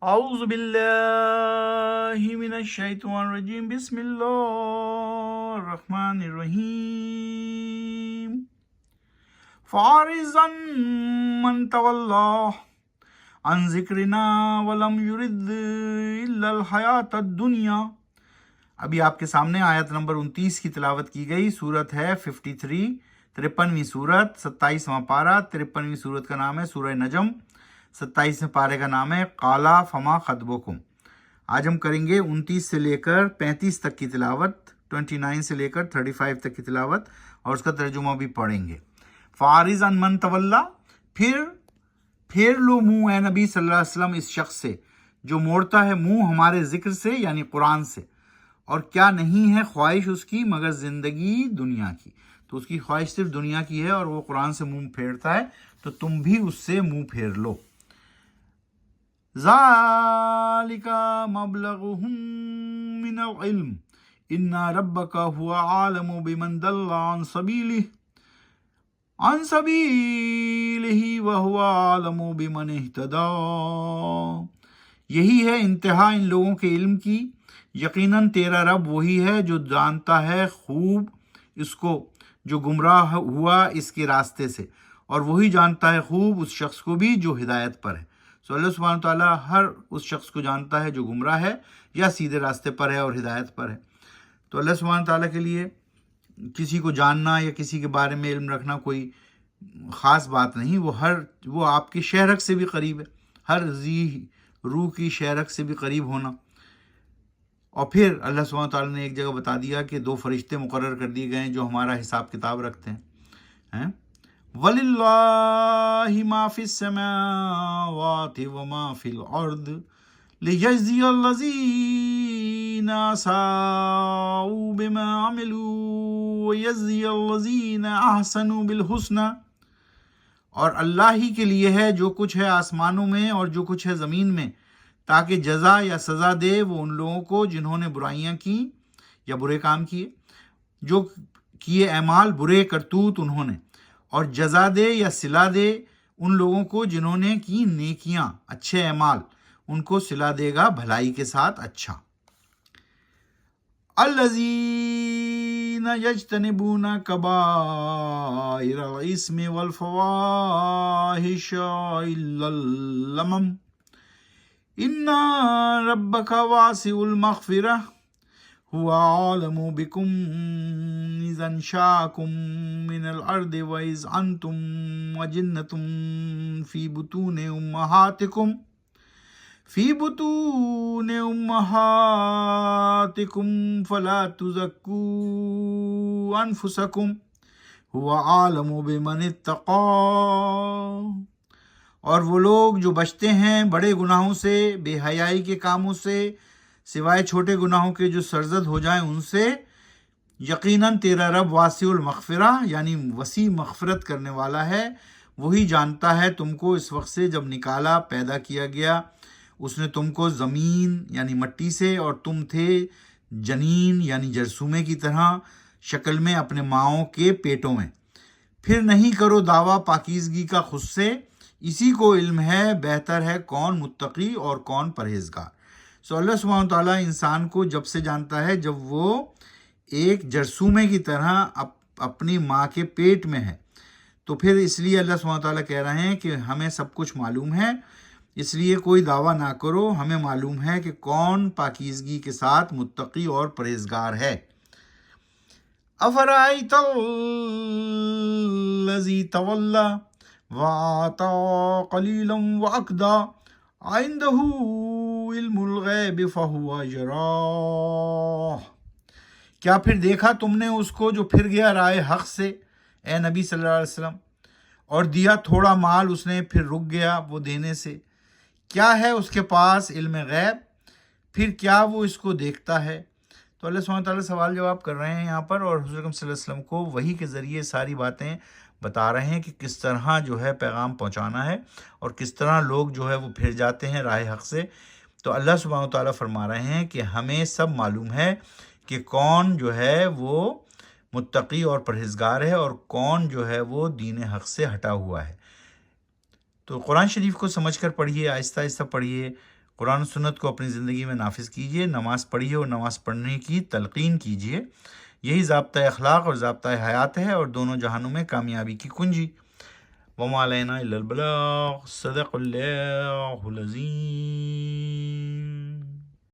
اعوذ باللہ من الشیطان الرجیم، بسم اللہ الرحمن الرحیم۔ فارزا من تولا عن ذکرنا ولم یرد الا الحیات الدنیا۔ ابھی آپ کے سامنے آیت نمبر 29 کی تلاوت کی گئی۔ سورت ہے 53، 53ویں سورت، 27واں پارہ۔ 53ویں سورت کا نام ہے سورہ نجم، 27ویں پارے کا نام ہے قالا فما خطبکم۔ آج ہم کریں گے 29 سے لے کر 35 تک کی تلاوت، 29 سے لے کر 35 تک کی تلاوت، اور اس کا ترجمہ بھی پڑھیں گے۔ فارض عن من تولا، پھیر لو منہ اے نبی صلی اللہ علیہ وسلم اس شخص سے جو موڑتا ہے منہ ہمارے ذکر سے، یعنی قرآن سے، اور کیا نہیں ہے خواہش اس کی مگر زندگی دنیا کی۔ تو اس کی خواہش صرف دنیا کی ہے اور وہ قرآن سے منہ پھیرتا ہے، تو تم بھی اس سے منہ پھیر لو۔ ذالک مبلغہم من العلم ان ربک هو عالم بمن ضل عن سبیلہ وهو عالم بمن اہتدی۔ یہی ہے انتہا ان لوگوں کے علم کی، یقیناً تیرا رب وہی ہے جو جانتا ہے خوب اس کو جو گمراہ ہوا اس کے راستے سے، اور وہی جانتا ہے خوب اس شخص کو بھی جو ہدایت پر ہے۔ سو اللہ سبحانہ تعالیٰ ہر اس شخص کو جانتا ہے جو گمراہ ہے یا سیدھے راستے پر ہے اور ہدایت پر ہے۔ تو اللہ سبحانہ تعالیٰ کے لیے کسی کو جاننا یا کسی کے بارے میں علم رکھنا کوئی خاص بات نہیں، وہ آپ کی شہرک سے بھی قریب ہے، ہر ذی روح کی شہرک سے بھی قریب ہونا۔ اور پھر اللہ سبحانہ تعالیٰ نے ایک جگہ بتا دیا کہ 2 فرشتے مقرر کر دیے گئے ہیں جو ہمارا حساب کتاب رکھتے ہیں۔ وَلِلَّهِ مَا فِي السَّمَاوَاتِ وَمَا فِي الْأَرْضِ لِيَجْزِيَ الَّذِينَ أَسَاءُوا بِمَا عَمِلُوا وَيَجْزِيَ الَّذِينَ أَحْسَنُوا بِالْحُسْنَى۔ اور اللہ ہی کے لیے ہے جو کچھ ہے آسمانوں میں اور جو کچھ ہے زمین میں، تاکہ جزا یا سزا دے وہ ان لوگوں کو جنہوں نے برائیاں کی یا برے کام کیے، جو کیے اعمال برے کرتوت انہوں نے، اور جزا دے یا صلا دے ان لوگوں کو جنہوں نے کی نیکیاں اچھے اعمال، ان کو صلا دے گا بھلائی کے ساتھ اچھا۔ الذین یجتنبون کبائر الاسم والفواحش الا اللمم ان ربک واسع المغفرہ هو عالم بكم اذ انشاکم من الارض واذ انتم اجنة فی بطون امہاتکم فلا تزکوا انفسکم هو عالم بمن اتقی۔ اور وہ لوگ جو بچتے ہیں بڑے گناہوں سے، بے حیائی کے کاموں سے، سوائے چھوٹے گناہوں کے جو سرزد ہو جائیں ان سے، یقیناً تیرا رب واسع المغفرہ یعنی وسیع مغفرت کرنے والا ہے۔ وہی جانتا ہے تم کو اس وقت سے جب نکالا، پیدا کیا گیا اس نے تم کو زمین یعنی مٹی سے، اور تم تھے جنین یعنی جرثومے کی طرح شکل میں اپنے ماؤں کے پیٹوں میں۔ پھر نہیں کرو دعویٰ پاکیزگی کا خود سے، اسی کو علم ہے بہتر ہے کون متقی اور کون پرہیزگار۔ سو اللہ سبحانہ تعالیٰ انسان کو جب سے جانتا ہے جب وہ ایک جرثومے کی طرح اپنی ماں کے پیٹ میں ہے، تو پھر اس لیے اللہ سبحانہ تعالیٰ کہہ رہے ہیں کہ ہمیں سب کچھ معلوم ہے، اس لیے کوئی دعویٰ نہ کرو، ہمیں معلوم ہے کہ کون پاکیزگی کے ساتھ متقی اور پرہیزگار ہے۔ افرأیت الذی تولی وآتى قلیلا وأکدی عنده علم الغیب فہو یریٰ۔ کیا پھر دیکھا تم نے اس کو جو پھر گیا رائے حق سے، اے نبی صلی اللہ علیہ وسلم، اور دیا تھوڑا مال اس نے پھر رک گیا وہ دینے سے؟ کیا ہے اس کے پاس علم غیب؟ پھر کیا وہ اس کو دیکھتا ہے؟ تو اللہ سبحانہ تعالیٰ سوال جواب کر رہے ہیں یہاں پر، اور حضور اکرم صلی اللہ علیہ وسلم کو وحی کے ذریعے ساری باتیں بتا رہے ہیں کہ کس طرح جو ہے پیغام پہنچانا ہے اور کس طرح لوگ جو ہے وہ پھر جاتے ہیں راہ حق سے۔ تو اللہ سبحانہ تعالیٰ فرما رہے ہیں کہ ہمیں سب معلوم ہے کہ کون جو ہے وہ متقی اور پرہیزگار ہے اور کون جو ہے وہ دین حق سے ہٹا ہوا ہے۔ تو قرآن شریف کو سمجھ کر پڑھیے، آہستہ آہستہ پڑھیے، قرآن و سنت کو اپنی زندگی میں نافذ کیجیے، نماز پڑھیے اور نماز پڑھنے کی تلقین کیجیے. یہی ضابطۂ اخلاق اور ضابطۂ حیات ہے اور دونوں جہانوں میں کامیابی کی کنجی. وما علینا الا البلاغ. صدق اللہ العظیم.